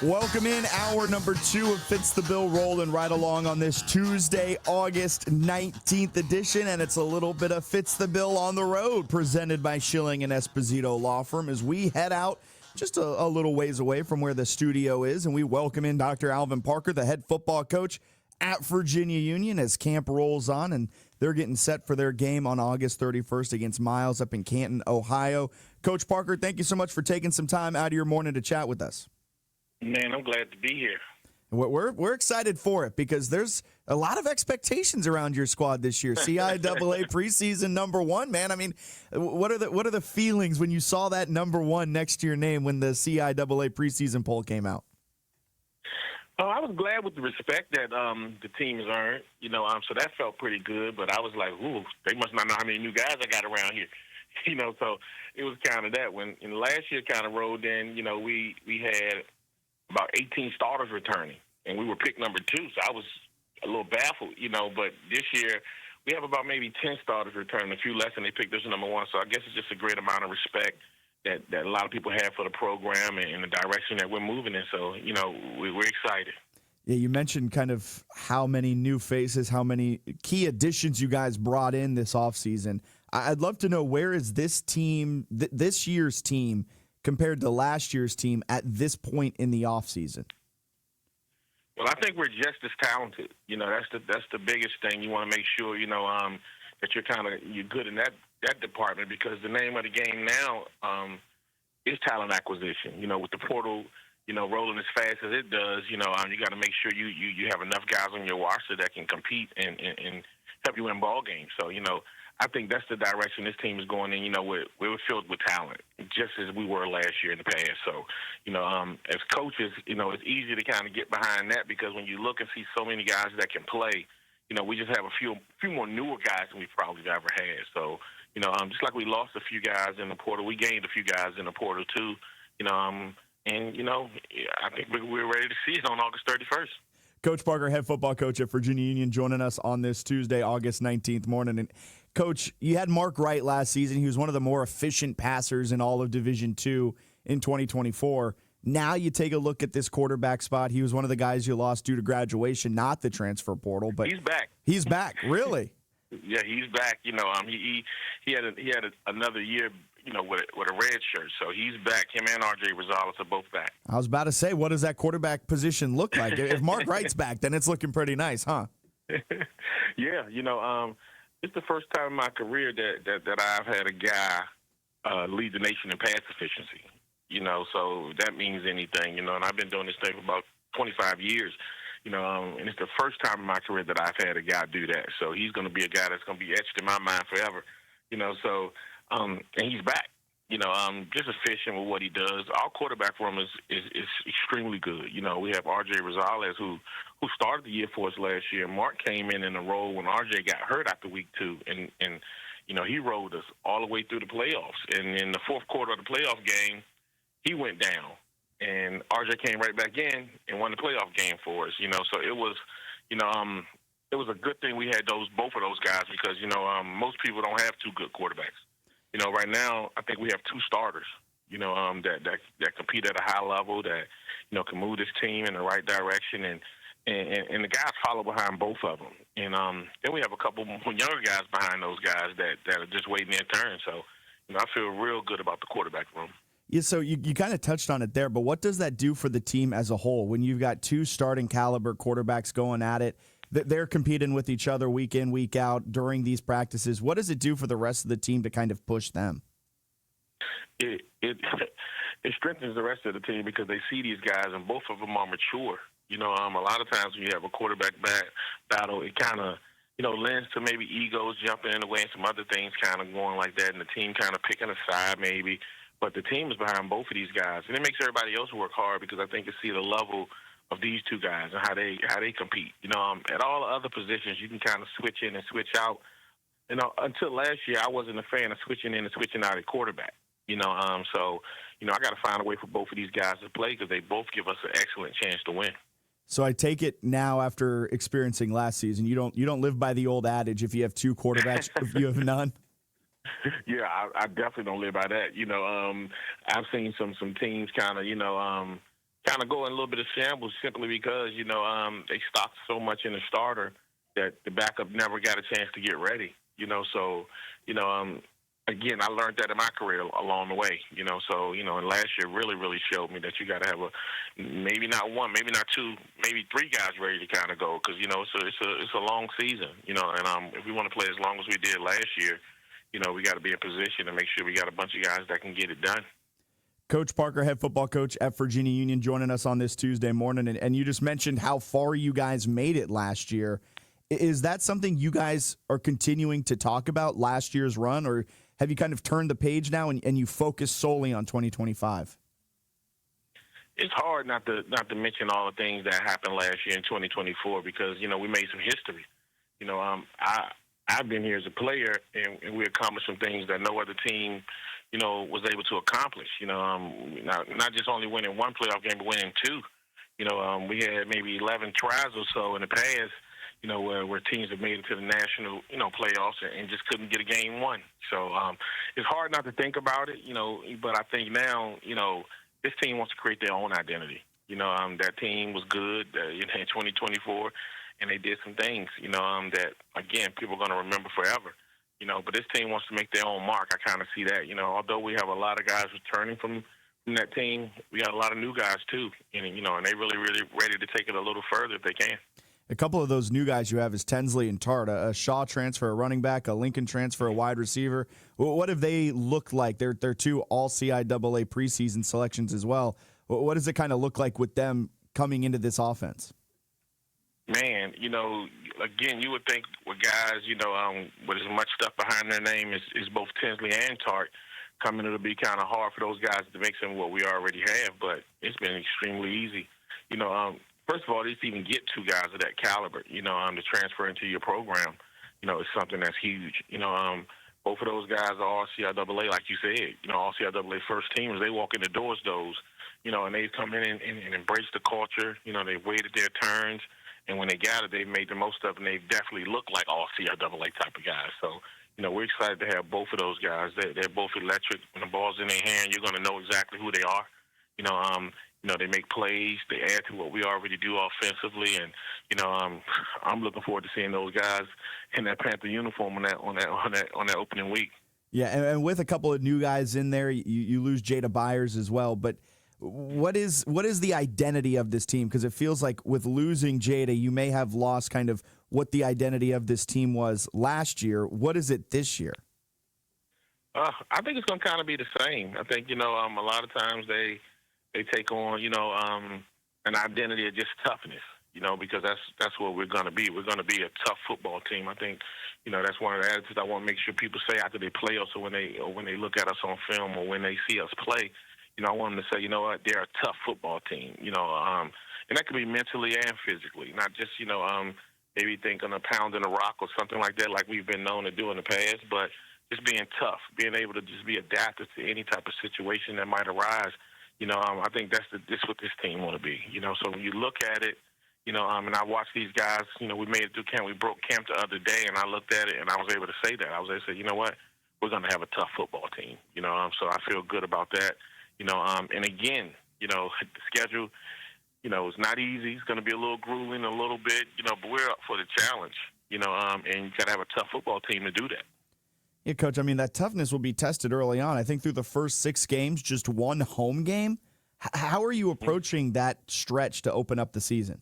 Welcome in hour number 2 of Fits the Bill, rolling right along on this Tuesday, August 19th edition, and it's a little bit of Fits the Bill on the road, presented by Schilling and Esposito Law Firm, as we head out just a little ways away from where the studio is, and we welcome in Dr. Alvin Parker, the head football coach at Virginia Union, as camp rolls on, and they're getting set for their game on August 31st against Miles up in Canton, Ohio. Coach Parker, thank you so much for taking some time out of your morning to chat with us. Man, I'm glad to be here. We're excited for it because there's a lot of expectations around your squad this year. CIAA preseason number 1, man. I mean, what are the feelings when you saw that number 1 next to your name when the CIAA preseason poll came out? Oh, I was glad with the respect that the team has earned, so that felt pretty good. But I was like, ooh, they must not know how many new guys I got around here, So it was kind of that. When last year kind of rolled in, we had about 18 starters returning, and we were picked number 2, so I was a little baffled, But this year, we have about maybe 10 starters returning, a few less than they picked us number 1. So I guess it's just a great amount of respect that a lot of people have for the program and the direction that we're moving in. So, we're excited. Yeah, you mentioned kind of how many new faces, how many key additions you guys brought in this offseason. I'd love to know, where is this team, this year's team, compared to last year's team at this point in the offseason? Well, I think we're just as talented. That's the biggest thing. You want to make sure, that you're good in that department, because the name of the game now is talent acquisition. With the portal, rolling as fast as it does, you got to make sure you have enough guys on your roster that can compete and help you win ball games. So, I think that's the direction this team is going in. We're filled with talent, just as we were last year in the past. So, as coaches, it's easy to kind of get behind that, because when you look and see so many guys that can play, we just have a few more newer guys than we've probably ever had. So, just like we lost a few guys in the portal, we gained a few guys in the portal too. I think we're ready to see it on August 31st. Coach Parker, head football coach at Virginia Union, joining us on this Tuesday, August 19th morning. And Coach, you had Mark Wright last season. He was one of the more efficient passers in all of Division II in 2024. Now you take a look at this quarterback spot. He was one of the guys you lost due to graduation, not the transfer portal. But he's back. He's back, really? Yeah, he's back. He had another year, with a red shirt. So he's back. Him and R.J. Rosales are both back. I was about to say, what does that quarterback position look like? If Mark Wright's back, then it's looking pretty nice, huh? Yeah, it's the first time in my career that I've had a guy lead the nation in pass efficiency. So that means anything. And I've been doing this thing for about 25 years. And it's the first time in my career that I've had a guy do that. So he's going to be a guy that's going to be etched in my mind forever. And he's back. Just efficient with what he does. Our quarterback room is extremely good. We have R.J. Rosales, who started the year for us last year. Mark came in a role when R.J. got hurt after week 2, and he rolled us all the way through the playoffs. And in the fourth quarter of the playoff game, he went down, and R.J. came right back in and won the playoff game for us. So it was, it was a good thing we had both of those guys, because most people don't have 2 good quarterbacks. Right now, I think we have 2 starters, that compete at a high level, that, can move this team in the right direction, and the guys follow behind both of them. And then we have a couple more younger guys behind those guys that are just waiting their turn. So, I feel real good about the quarterback room. Yeah, so you kind of touched on it there, but what does that do for the team as a whole when you've got 2 starting caliber quarterbacks going at it? They're competing with each other week in, week out during these practices. What does it do for the rest of the team to kind of push them? It strengthens the rest of the team, because they see these guys, and both of them are mature. A lot of times when you have a quarterback battle, it kind of, lends to maybe egos jumping in the way and some other things kind of going like that, and the team kind of picking a side maybe. But the team is behind both of these guys, and it makes everybody else work hard, because I think you see the level of these 2 guys and how they compete. At all the other positions, you can kind of switch in and switch out. Until last year, I wasn't a fan of switching in and switching out at quarterback. So I got to find a way for both of these guys to play, because they both give us an excellent chance to win. So I take it now, after experiencing last season, you don't live by the old adage, if you have 2 quarterbacks, if you have none. Yeah, I definitely don't live by that. I've seen some teams kind of, kind of go in a little bit of shambles simply because, they stopped so much in the starter that the backup never got a chance to get ready, So, you know, again, I learned that in my career along the way, So, and last year really, really showed me that you got to have maybe not one, maybe not two, maybe three guys ready to kind of go because, it's a long season, and if we want to play as long as we did last year, we got to be in position to make sure we got a bunch of guys that can get it done. Coach Parker, head football coach at Virginia Union, joining us on this Tuesday morning. And you just mentioned how far you guys made it last year. Is that something you guys are continuing to talk about, last year's run, or have you kind of turned the page now and you focus solely on 2025? It's hard not to mention all the things that happened last year in 2024 because, we made some history. I've been here as a player, and we accomplished some things that no other team, was able to accomplish. Not just only winning one playoff game, but winning two. We had maybe 11 tries or so in the past, where teams have made it to the national, playoffs and just couldn't get a game won. So it's hard not to think about it, but I think now, this team wants to create their own identity. That team was good in 2024. And they did some things, that, again, people are going to remember forever. But this team wants to make their own mark. I kind of see that. Although we have a lot of guys returning from that team, we got a lot of new guys, too. And, and they really, really ready to take it a little further if they can. A couple of those new guys you have is Tensley and Tart, a Shaw transfer, a running back, a Lincoln transfer, a wide receiver. What have they looked like? They're two all-CIAA preseason selections as well. What does it kind of look like with them coming into this offense? Man, again, you would think with guys, with as much stuff behind their name as both Tinsley and Tart, coming it'll be kind of hard for those guys to make some what we already have, but it's been extremely easy. First of all, just even get two guys of that caliber, to transfer into your program, is something that's huge. Both of those guys are all CIAA, like you said, all CIAA first teamers. They walk in the doors, and they've come in and embraced the culture. They've waited their turns. And when they got it, they made the most of it, and they definitely look like all CIAA type of guys. So, we're excited to have both of those guys. They're both electric. When the ball's in their hand, you're going to know exactly who they are. They make plays. They add to what we already do offensively. And, I'm looking forward to seeing those guys in that Panther uniform on that opening week. Yeah, and with a couple of new guys in there, you lose Jada Byers as well. But what is the identity of this team? Because it feels like with losing Jada, you may have lost kind of what the identity of this team was last year. What is it this year? I think it's going to kind of be the same. I think, a lot of times they take on, an identity of just toughness, because that's what we're going to be. We're going to be a tough football team. I think, that's one of the attitudes I want to make sure people say after they play us or when they look at us on film or when they see us play. I want them to say, they're a tough football team, and that could be mentally and physically, not just, maybe thinking of pounding a rock or something like that, like we've been known to do in the past, but just being tough, being able to just be adaptive to any type of situation that might arise. I think that's what this team want to be, So when you look at it, and I watch these guys, we made it through camp. We broke camp the other day, and I looked at it, and I was able to say that. I was able to say, you know what, we're going to have a tough football team, So I feel good about that. And again, the schedule, it's not easy. It's going to be a little grueling a little bit, but we're up for the challenge, and you got to have a tough football team to do that. Yeah, Coach, I mean, that toughness will be tested early on. I think through the first 6 games, just one home game. How are you approaching that stretch to open up the season?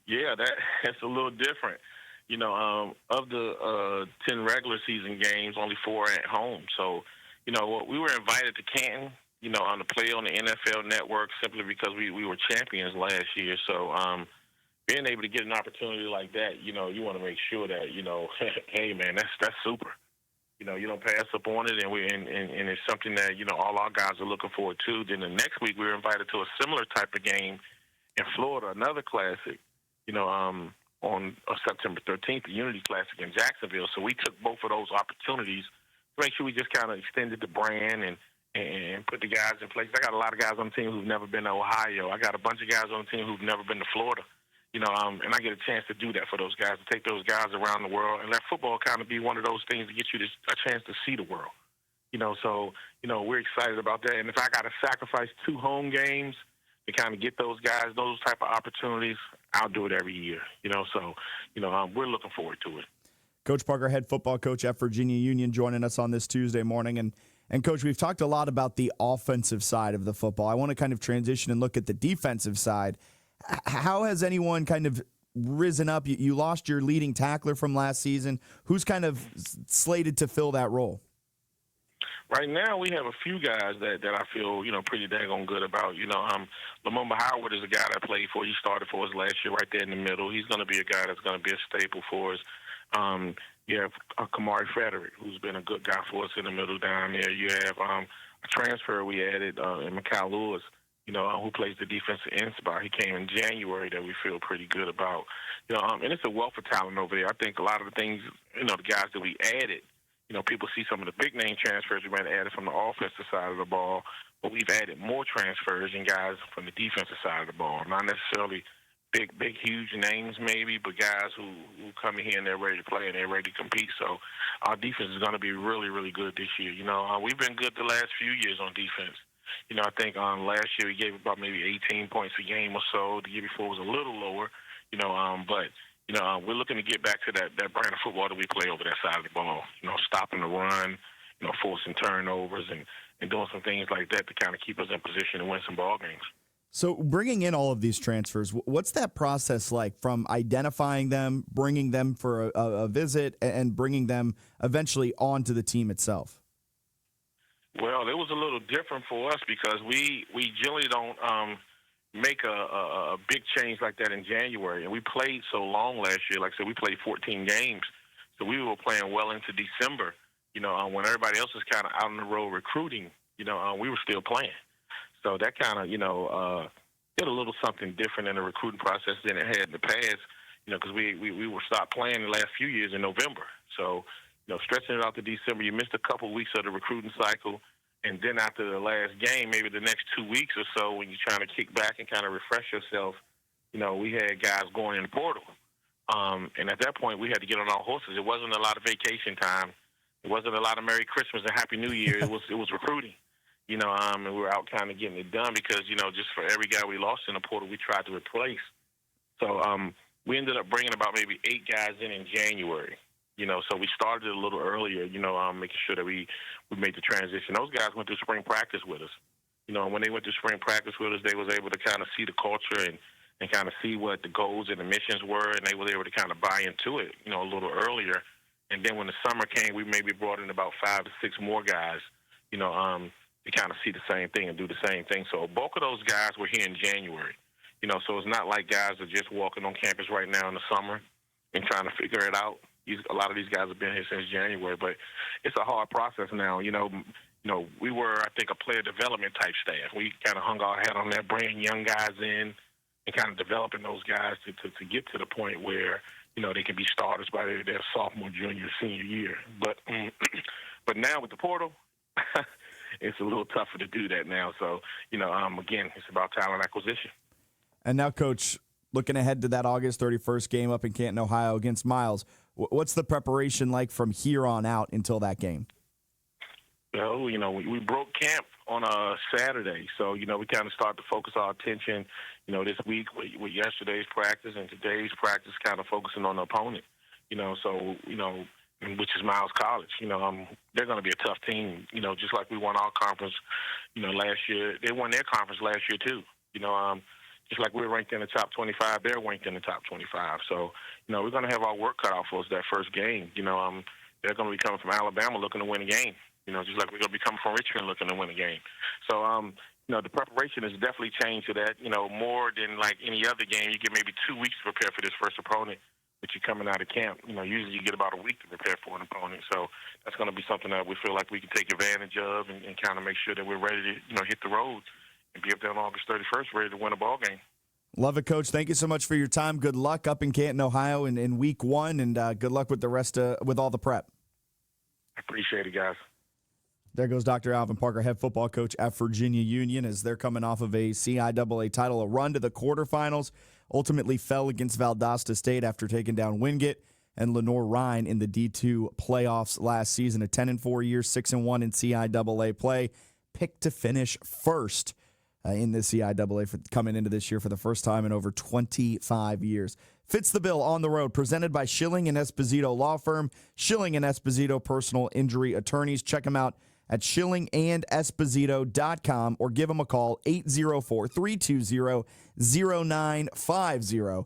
Yeah, that's a little different. Of the 10 regular season games, only 4 at home. So, we were invited to Canton, on the play on the NFL Network simply because we were champions last year. So being able to get an opportunity like that, you want to make sure that, hey, man, that's super. You don't pass up on it, and it's something that, all our guys are looking forward to. Then the next week we were invited to a similar type of game in Florida, another classic, on September 13th, the Unity Classic in Jacksonville. So we took both of those opportunities to make sure we just kind of extended the brand and put the guys in place. I got a lot of guys on the team who've never been to Ohio. I got a bunch of guys on the team who've never been to Florida. And I get a chance to do that for those guys, to take those guys around the world and let football kind of be one of those things to get you a chance to see the world. So we're excited about that. And if I got to sacrifice 2 home games, to kind of get those guys those type of opportunities, I'll do it every year. So we're looking forward to it. Coach Parker, head football coach at Virginia Union, joining us on this Tuesday morning. And Coach, we've talked a lot about the offensive side of the football. I want to kind of transition and look at the defensive side. How has anyone kind of risen up? You lost your leading tackler from last season. Who's kind of slated to fill that role? Right now, we have a few guys that I feel, pretty daggone good about. Lamumba Howard is a guy that played for. He started for us last year right there in the middle. He's going to be a guy that's going to be a staple for us. You have Kamari Frederick, who's been a good guy for us in the middle down there. You have a transfer we added in Mikal Lewis, who plays the defensive end spot. He came in January that we feel pretty good about. And it's a wealth of talent over there. I think a lot of the things, the guys that we added, people see some of the big name transfers we might have added from the offensive side of the ball, but we've added more transfers and guys from the defensive side of the ball. Not necessarily big, huge names maybe, but guys who come in here and they're ready to play and they're ready to compete. So our defense is going to be really, really good this year. We've been good the last few years on defense. I think last year we gave about maybe 18 points a game or so. The year before was a little lower, but we're looking to get back to that brand of football that we play over that side of the ball. Stopping the run, forcing turnovers and doing some things like that to kind of keep us in position to win some ball games. So bringing in all of these transfers, what's that process like from identifying them, bringing them for a visit, and bringing them eventually onto the team itself? Well, it was a little different for us because we generally don't make a big change like that in January. And we played so long last year. Like I said, we played 14 games. So we were playing well into December, when everybody else was kind of out on the road recruiting, we were still playing. So that kind of, did a little something different in the recruiting process than it had in the past, because we were stopped playing the last few years in November. So, stretching it out to December, you missed a couple weeks of the recruiting cycle. And then after the last game, maybe the next 2 weeks or so, when you're trying to kick back and kind of refresh yourself, we had guys going in the portal. And at that point, we had to get on our horses. It wasn't a lot of vacation time. It wasn't a lot of Merry Christmas and Happy New Year. It was recruiting. And we were out kind of getting it done because, just for every guy we lost in the portal, we tried to replace. So we ended up bringing about maybe 8 guys in January. So we started a little earlier, making sure that we made the transition. Those guys went through spring practice with us. When they went through spring practice with us, they was able to kind of see the culture and kind of see what the goals and the missions were, and they were able to kind of buy into it, a little earlier. And then when the summer came, we maybe brought in about 5 to 6 more guys, to kind of see the same thing and do the same thing. So a bulk of those guys were here in January. So it's not like guys are just walking on campus right now in the summer and trying to figure it out. A lot of these guys have been here since January, but it's a hard process now. We were, I think, a player development type staff. We kind of hung our hat on that, bringing young guys in and kind of developing those guys to get to the point where, they can be starters by their sophomore, junior, senior year. But but now with the portal, it's a little tougher to do that now. So, again, it's about talent acquisition. And now, Coach, looking ahead to that August 31st game up in Canton, Ohio against Miles, what's the preparation like from here on out until that game? Well, we broke camp on a Saturday. So, we kind of start to focus our attention, this week with yesterday's practice and today's practice kind of focusing on the opponent, which is Miles College. They're going to be a tough team, just like we won our conference, last year. They won their conference last year, too. Just like we're ranked in the top 25, they're ranked in the top 25. So, we're going to have our work cut out for us that first game. They're going to be coming from Alabama looking to win a game, just like we're going to be coming from Richmond looking to win a game. So, the preparation has definitely changed to that, more than like any other game. You get maybe 2 weeks to prepare for this first opponent. But you're coming out of camp, usually you get about a week to prepare for an opponent. So that's going to be something that we feel like we can take advantage of and kind of make sure that we're ready to, hit the road and be up there on August 31st, ready to win a ball game. Love it, Coach. Thank you so much for your time. Good luck up in Canton, Ohio in week 1, and good luck with the rest with all the prep. I appreciate it, guys. There goes Dr. Alvin Parker, head football coach at Virginia Union, as they're coming off of a CIAA title, a run to the quarterfinals. Ultimately fell against Valdosta State after taking down Wingate and Lenoir-Rhyne in the D2 playoffs last season. A 10-4 year, 6-1 in CIAA play. Picked to finish first in the CIAA for coming into this year for the first time in over 25 years. Fits the Bill on the road, presented by Schilling and Esposito Law Firm, Schilling and Esposito Personal Injury Attorneys. Check them out at schillingandesposito.com or give them a call, 804-320-0950.